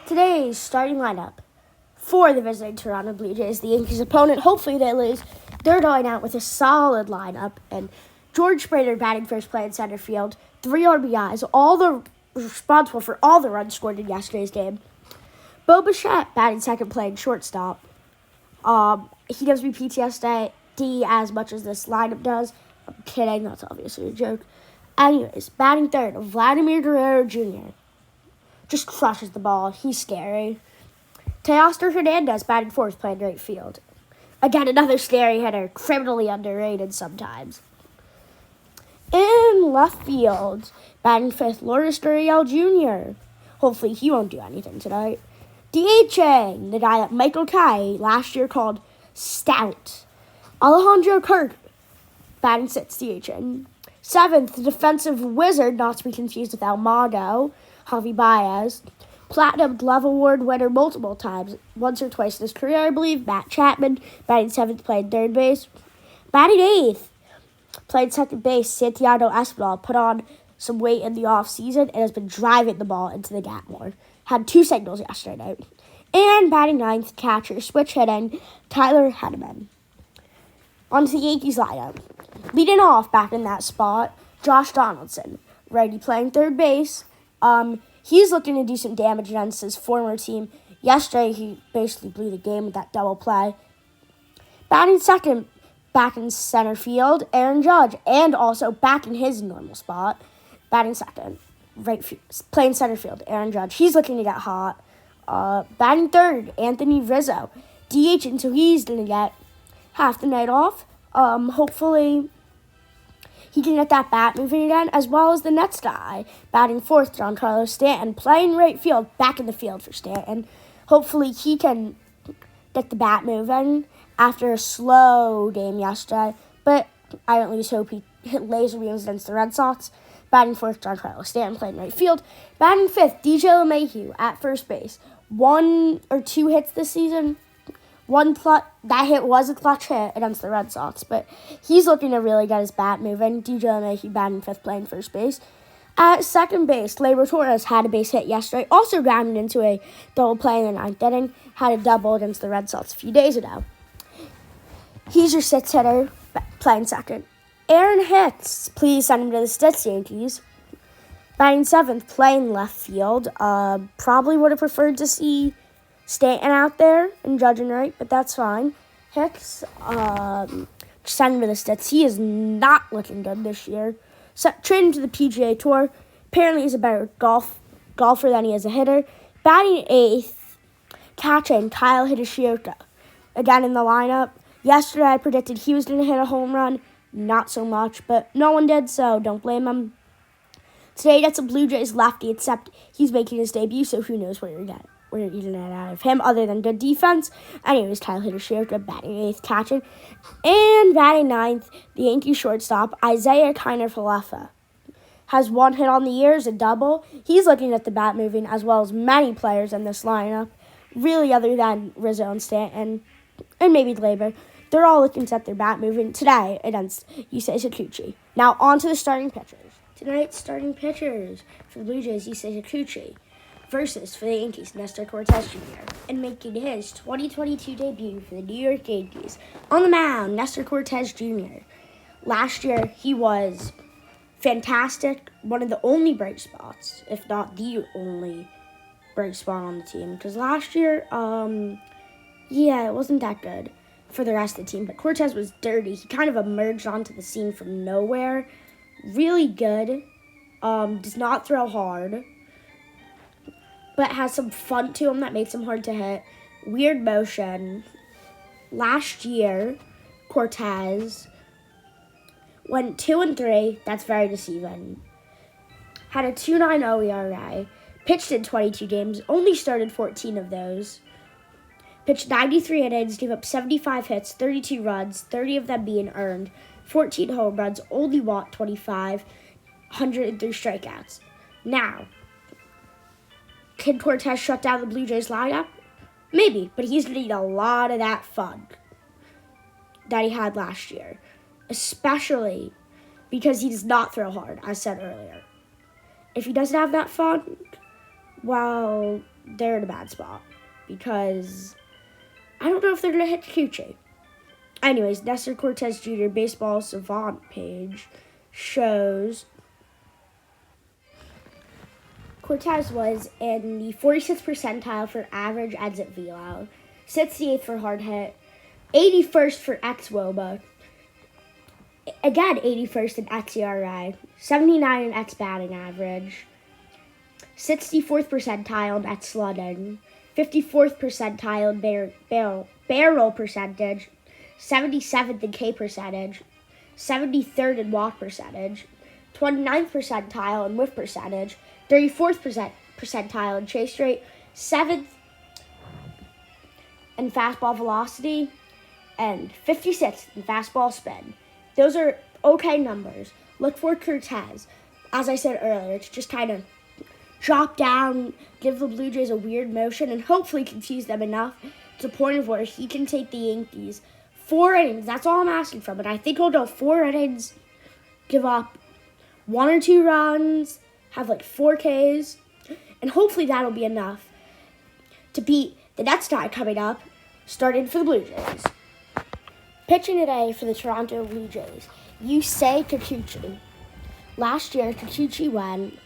Today's starting lineup for the visiting Toronto Blue Jays, the Yankees' opponent. Hopefully they lose. They're going out with a solid lineup, and George Springer batting first, playing center field, 3 RBIs, responsible for all the runs scored in yesterday's game. Bo Bichette batting second, playing shortstop. He gives me PTSD as much as this lineup does. I'm kidding, that's obviously a joke. Anyways, batting third, Vladimir Guerrero Jr. Just crushes the ball. He's scary. Teoscar Hernandez batting fourth, playing right field. Again, another scary hitter, criminally underrated sometimes. In left field, batting fifth, Lourdes Gurriel Jr. Hopefully he won't do anything tonight. DHing, the guy that Michael Kay last year called Stout. Alejandro Kirk, batting sixth, DHing. Seventh, defensive wizard, not to be confused with Almagro, Javi Baez. Platinum Glove Award winner multiple times, once or twice in his career, I believe. Matt Chapman, batting seventh, playing third base. Batting eighth, playing second base, Santiago Espinal, put on some weight in the offseason and has been driving the ball into the gap more. Had 2 singles yesterday night. And batting ninth, catcher, switch hitting, Tyler Henneman. On to the Yankees lineup. Leading off back in that spot, Josh Donaldson, righty, playing third base. He's looking to do some damage against his former team. Yesterday, he basically blew the game with that double play. Batting second, back in center field, Aaron Judge, and also back in his normal spot, batting second, playing center field, Aaron Judge. He's looking to get hot. Batting third, Anthony Rizzo, DH, so he's going to get half the night off. Hopefully he can get that bat moving again, as well as the next guy, batting fourth, Giancarlo Stanton, playing right field, back in the field for Stanton. Hopefully he can get the bat moving after a slow game yesterday, but I at least hope he hit laser beams against the Red Sox. Batting fourth, Giancarlo Stanton, playing right field. Batting fifth, DJ LeMahieu at first base. 1 or 2 hits this season. That hit was a clutch hit against the Red Sox, but he's looking to really get his bat moving. DJ LeMahieu batting fifth, playing first base. At second base, Gleyber Torres had a base hit yesterday, also grounded into a double play in the ninth inning. Had a double against the Red Sox a few days ago. He's your 6th hitter, playing second. Aaron Hicks, please send him to the Stitz Yankees. Batting seventh, playing left field. Probably would have preferred to see Stanton out there and Judge and right, but that's fine. Hicks, send him to the Stitz. He is not looking good this year. Traded to the PGA Tour. Apparently he's a better golfer than he is a hitter. Batting eighth, catching, Kyle Hideshioka. Again in the lineup. Yesterday I predicted he was going to hit a home run. Not so much, but no one did, so don't blame him. Today that's a Blue Jays lefty, except he's making his debut, so who knows what you're going to get out of him other than good defense. Anyways, Kyle Hideshioka batting eighth, catching. And batting ninth, the Yankee shortstop, Isaiah Kiner-Falefa. Has 1 hit on the year, is a double. He's looking at the bat moving, as well as many players in this lineup. Really, other than Rizzo and Stanton, and maybe Gleyber. They're all looking to set their bat moving today against Yusei Kikuchi. Now, on to the starting pitchers. Tonight's starting pitchers for the Blue Jays, Yusei Kikuchi, versus for the Yankees, Nestor Cortes Jr., and making his 2022 debut for the New York Yankees. On the mound, Nestor Cortes Jr. Last year, he was fantastic, one of the only bright spots, if not the only bright spot on the team, because last year, it wasn't that good for the rest of the team, but Cortes was dirty. He kind of emerged onto the scene from nowhere. Really good. Does not throw hard, but has some fun to him that makes him hard to hit. Weird motion. Last year, Cortes went 2-3. That's very deceiving. Had a 2.90 ERA. Pitched in 22 games. Only started 14 of those. Pitched 93 innings, gave up 75 hits, 32 runs, 30 of them being earned, 14 home runs, only walked 25, 103 strikeouts. Now, can Cortes shut down the Blue Jays lineup? Maybe, but he's going to need a lot of that funk that he had last year, especially because he does not throw hard, as said earlier. If he doesn't have that funk, well, they're in a bad spot because I don't know if they're going to hit Kikuchi. Anyways, Nestor Cortez Jr. Baseball Savant page shows Cortez was in the 46th percentile for average exit velo, 68th for hard hit, 81st for xWOBA, again 81st in xERA, 79 in x batting average, 64th percentile in x slugging, 54th percentile in barrel percentage, 77th in K percentage, 73rd in walk percentage, 29th percentile in whiff percentage, 34th percentile in chase rate, 7th in fastball velocity, and 56th in fastball spin. Those are okay numbers. Look for Cortez, as I said earlier, to just kind of drop down, give the Blue Jays a weird motion, and hopefully confuse them enough to the point of where he can take the Yankees 4 innings. That's all I'm asking from it. I think he'll go 4 innings, give up 1 or 2 runs, have like 4 Ks, and hopefully that'll be enough to beat the next guy coming up, starting for the Blue Jays. Pitching today for the Toronto Blue Jays, Yusei Kikuchi. Last year, Kikuchi went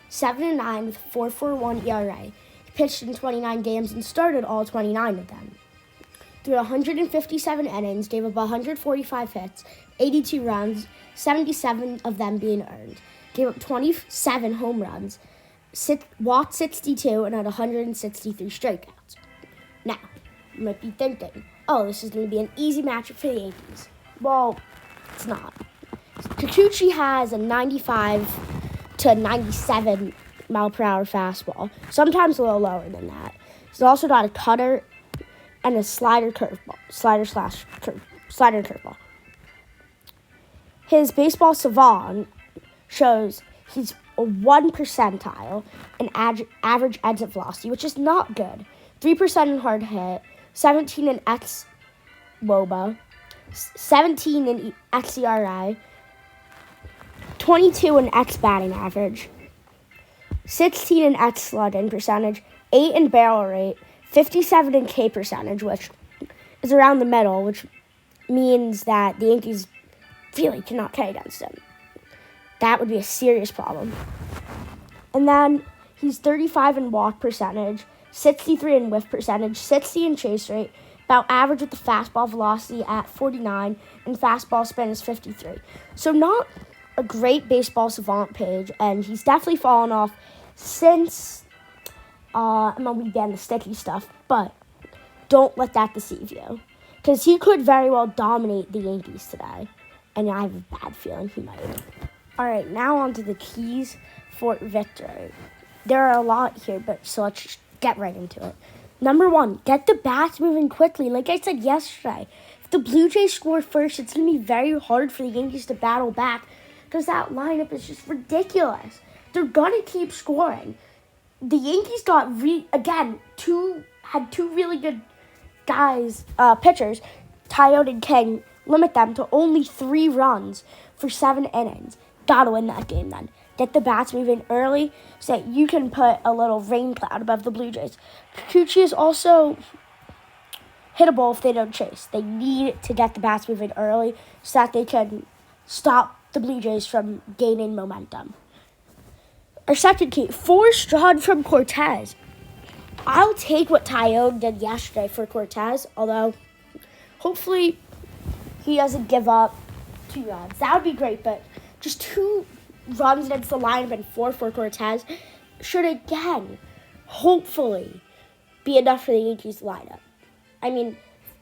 7-9 with 4.41 ERA. He pitched in 29 games and started all 29 of them. Through 157 innings, gave up 145 hits, 82 runs, 77 of them being earned. Gave up 27 home runs, walked 62, and had 163 strikeouts. Now, you might be thinking, oh, this is going to be an easy matchup for the Yankees. Well, it's not. Kikuchi has a 95 to 97 mile per hour fastball, sometimes a little lower than that. He's also got a cutter and a slider curveball. His baseball savant shows he's a 1 percentile in average exit velocity, which is not good. 3% in hard hit, 17 in xWOBA, 17 in xERA, 22 in x batting average, 16 in x slugging percentage, 8 in barrel rate, 57 in K percentage, which is around the middle, which means that the Yankees really cannot K against him. That would be a serious problem. And then he's 35 in walk percentage, 63 in whiff percentage, 60 in chase rate, about average with the fastball velocity at 49, and fastball spin is 53. So not a great baseball savant page, and he's definitely fallen off since MLB banned the sticky stuff, but don't let that deceive you, because he could very well dominate the Yankees today, and I have a bad feeling he might. All right, now on to the keys for victory. There are a lot here, so let's just get right into it. Number 1, get the bats moving quickly. Like I said yesterday, if the Blue Jays score first, it's going to be very hard for the Yankees to battle back because that lineup is just ridiculous. They're going to keep scoring. The Yankees got, had 2 really good guys, pitchers, Tyone and King, limit them to only 3 runs for 7 innings. Gotta win that game then. Get the bats moving early so that you can put a little rain cloud above the Blue Jays. Kikuchi is also hittable if they don't chase. They need to get the bats moving early so that they can stop the Blue Jays from gaining momentum. Our second key, force run from Cortez. I'll take what Tyone did yesterday for Cortez, although hopefully he doesn't give up 2 runs. That would be great, but just 2 runs against the lineup and 4 for Cortez should again, hopefully, be enough for the Yankees lineup. I mean,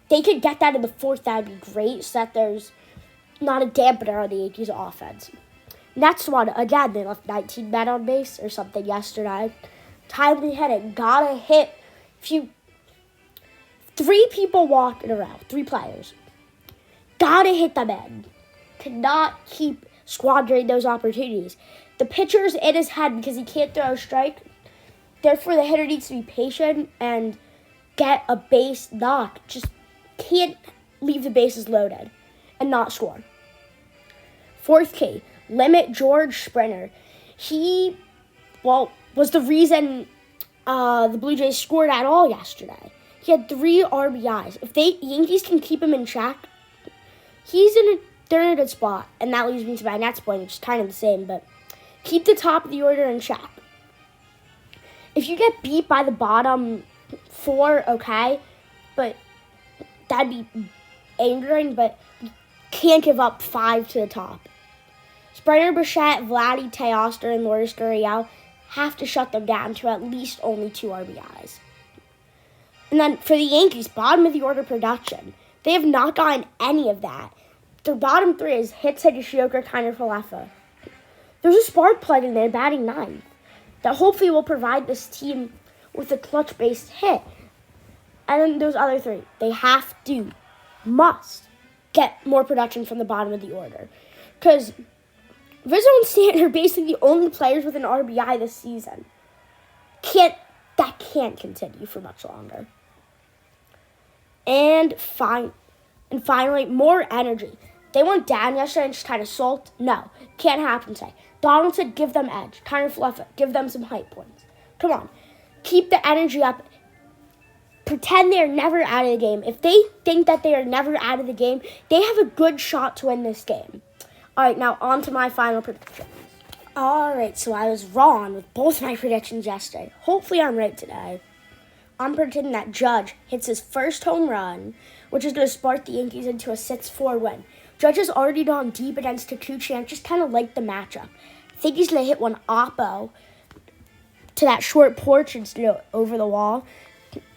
they could get that in the 4th, that would be great, so that there's not a dampener on the Yankees offense. Next one, again, they left 19 men on base or something yesterday. Timely hitting, gotta hit. 3 people walking around, 3 players. Gotta hit them in. Cannot keep squandering those opportunities. The pitcher's in his head because he can't throw a strike. Therefore, the hitter needs to be patient and get a base knock. Just can't leave the bases loaded and not score. 4th key, limit George Springer. was the reason the Blue Jays scored at all yesterday. He had 3 RBIs. If the Yankees can keep him in check, they're in a good spot. And that leads me to my next point, which is kind of the same, but keep the top of the order in check. If you get beat by the bottom 4, okay, but that'd be angering, but you can't give up 5 to the top. Springer, Bichette, Vladdy, Teoscar, and Lourdes Gurriel have to shut them down to at least only 2 RBIs. And then for the Yankees, bottom of the order production, they have not gotten any of that. Their bottom 3 is Hicks, Higashioka, Kiner, Falefa. There's a spark plug in there batting 9th that hopefully will provide this team with a clutch-based hit. And then those other 3, they must get more production from the bottom of the order. Because Rizzo and Stanton are basically the only players with an RBI this season. That can't continue for much longer. And finally, more energy. They went down yesterday and just kind of sulked. No, can't happen today. Donald said give them edge. Kind of fluff it. Give them some hype points. Come on. Keep the energy up. Pretend they're never out of the game. If they think that they are never out of the game, they have a good shot to win this game. All right, now on to my final prediction. All right, so I was wrong with both my predictions yesterday. Hopefully I'm right today. I'm predicting that Judge hits his first home run, which is going to spark the Yankees into a 6-4 win. Judge has already gone deep against Kikuchi, and I just kind of like the matchup. I think he's going to hit one oppo to that short porch instead of over the wall.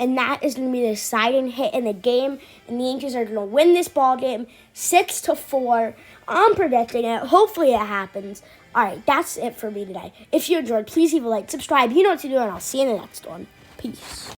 And that is going to be the deciding hit in the game. And the Yankees are going to win this ball game 6-4. I'm predicting it. Hopefully it happens. All right, that's it for me today. If you enjoyed, please leave a like, subscribe. You know what to do, and I'll see you in the next one. Peace.